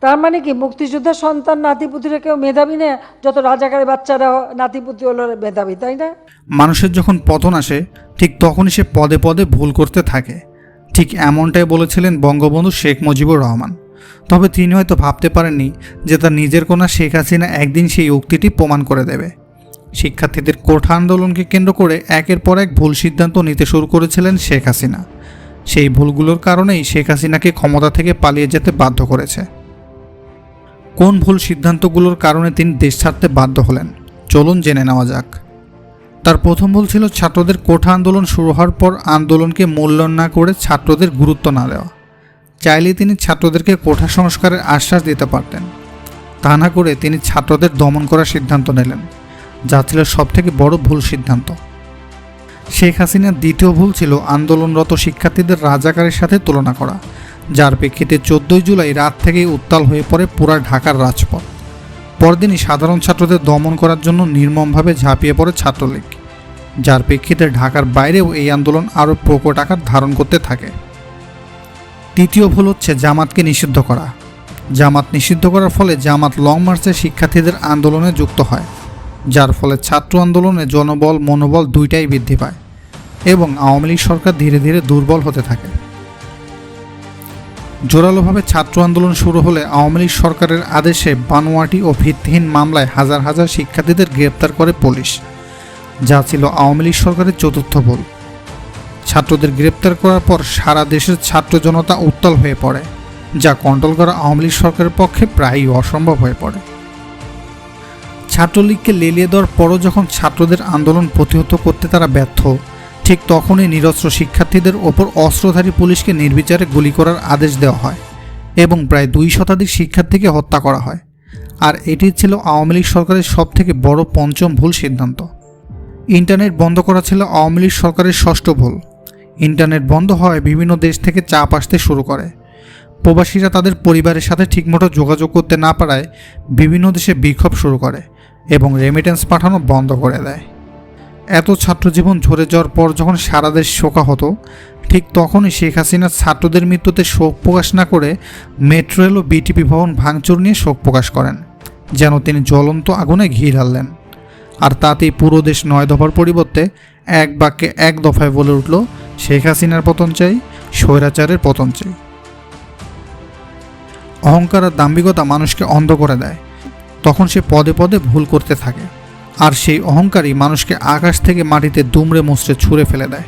তার মানে কি মুক্তিযোদ্ধার সন্তান নাতিপুতিরা কেউ মেধাবী না, যত রাজাকারের বাচ্চারা নাতিপুতি হলো মেধাবী, তাই না? মানুষের যখন পতন আসে ঠিক তখনই সে পদে পদে ভুল করতে থাকে। ঠিক এমনটাই বলেছিলেন বঙ্গবন্ধু শেখ মুজিবুর রহমান। তবে তিনি হয়তো ভাবতে পারেননি যে তার নিজের কন্যা শেখ হাসিনা একদিন সেই উক্তিটি প্রমাণ করে দেবে। শিক্ষার্থীদের কোঠা আন্দোলনকে কেন্দ্র করে একের পর এক ভুল সিদ্ধান্ত নিতে শুরু করেছিলেন শেখ হাসিনা। সেই ভুলগুলোর কারণেই শেখ হাসিনাকে ক্ষমতা থেকে পালিয়ে যেতে বাধ্য করেছে। কোন ভুল সিদ্ধান্তগুলোর কারণে তিনি দেশ ছাড়তে বাধ্য হলেন, চলুন জেনে নেওয়া যাক। তার প্রথম ভুল ছিল ছাত্রদের কোঠা আন্দোলন শুরু হওয়ার পর আন্দোলনকে মূল্যায়ন না করে ছাত্রদের গুরুত্ব না দেওয়া। চাইলে তিনি ছাত্রদেরকে কোঠা সংস্কারের আশ্বাস দিতে পারতেন, তা না করে তিনি ছাত্রদের দমন করার সিদ্ধান্ত নিলেন, যা ছিল সবথেকে বড় ভুল সিদ্ধান্ত। শেখ হাসিনার দ্বিতীয় ভুল ছিল আন্দোলনরত শিক্ষার্থীদের রাজাকারের সাথে তুলনা করা, যার প্রেক্ষিতে 14 জুলাই রাত থেকেই উত্তাল হয়ে পড়ে পুরা ঢাকার রাজপথ। পরদিনই সাধারণ ছাত্রদের দমন করার জন্য নির্মমভাবে ঝাঁপিয়ে পড়ে ছাত্রলীগ, যার প্রেক্ষিতে ঢাকার বাইরেও এই আন্দোলন আরও প্রকট আকার ধারণ করতে থাকে। তৃতীয় ভুল হচ্ছে জামাতকে নিষিদ্ধ করা। জামাত নিষিদ্ধ করার ফলে জামাত লং মার্চে শিক্ষার্থীদের আন্দোলনে যুক্ত হয়, যার ফলে ছাত্র আন্দোলনে জনবল মনোবল দুইটাই বৃদ্ধি পায় এবং আওয়ামী লীগ সরকার ধীরে ধীরে দুর্বল হতে থাকে। জোরালোভাবে ছাত্র আন্দোলন শুরু হলে আওয়ামী লীগ সরকারের আদেশে বানোয়াটি ও ভিত্তিহীন মামলায় হাজার হাজার শিক্ষার্থীদের গ্রেপ্তার করে পুলিশ, যা ছিল আওয়ামী লীগ সরকারের চতুর্থ ভুল। ছাত্রদের গ্রেপ্তার করার পর সারা দেশের ছাত্র জনতা উত্তাল হয়ে পড়ে, যা কন্ট্রোল করা আওয়ামী লীগ সরকারের পক্ষে প্রায়ই অসম্ভব হয়ে পড়ে। ছাত্রলীগকে লেলিয়ে দেওয়ার পরও যখন ছাত্রদের আন্দোলন প্রতিহত করতে তারা ব্যর্থ, ঠিক তখনই নিরস্ত্র শিক্ষার্থীদের ওপর অস্ত্রধারী পুলিশকে নির্বিচারে গুলি করার আদেশ দেওয়া হয় এবং প্রায় 2 শতাধিক শিক্ষার্থীকে হত্যা করা হয়। আর এটি ছিল আওয়ামী লীগ সরকারের সবথেকে বড় পঞ্চম ভুল সিদ্ধান্ত। ইন্টারনেট বন্ধ করা ছিল আওয়ামী লীগ সরকারের ষষ্ঠ ভুল। ইন্টারনেট বন্ধ হওয়ায় বিভিন্ন দেশ থেকে চাপ আসতে শুরু করে। প্রবাসীরা তাদের পরিবারের সাথে ঠিকমতো যোগাযোগ করতে না পারায় বিভিন্ন দেশে বিক্ষোভ শুরু করে এবং রেমিটেন্স পাঠানো বন্ধ করে দেয়। এত ছাত্রজীবন ঝরে যাওয়ার পর যখন সারা দেশ শোকাহত, ঠিক তখনই শেখ হাসিনা ছাত্রদের মৃত্যুতে শোক প্রকাশ না করে মেট্রো রেল ও বিটিপি ভবন ভাঙচুর নিয়ে শোক প্রকাশ করেন, যেন তিনি জ্বলন্ত আগুনে ঘি ঢাললেন। আর তাতেই পুরো দেশ 9 দফার পরিবর্তে এক বাক্যে 1 দফায় বলে উঠল, শেখ হাসিনার পতন চাই, স্বৈরাচারের পতন চাই। অহংকার আর দাম্ভিকতা মানুষকে অন্ধ করে দেয়, তখন সে পদে পদে ভুল করতে থাকে, আর সেই অহংকারই মানুষকে আকাশ থেকে মাটিতে দুমড়ে মুচড়ে ছুঁড়ে ফেলে দেয়।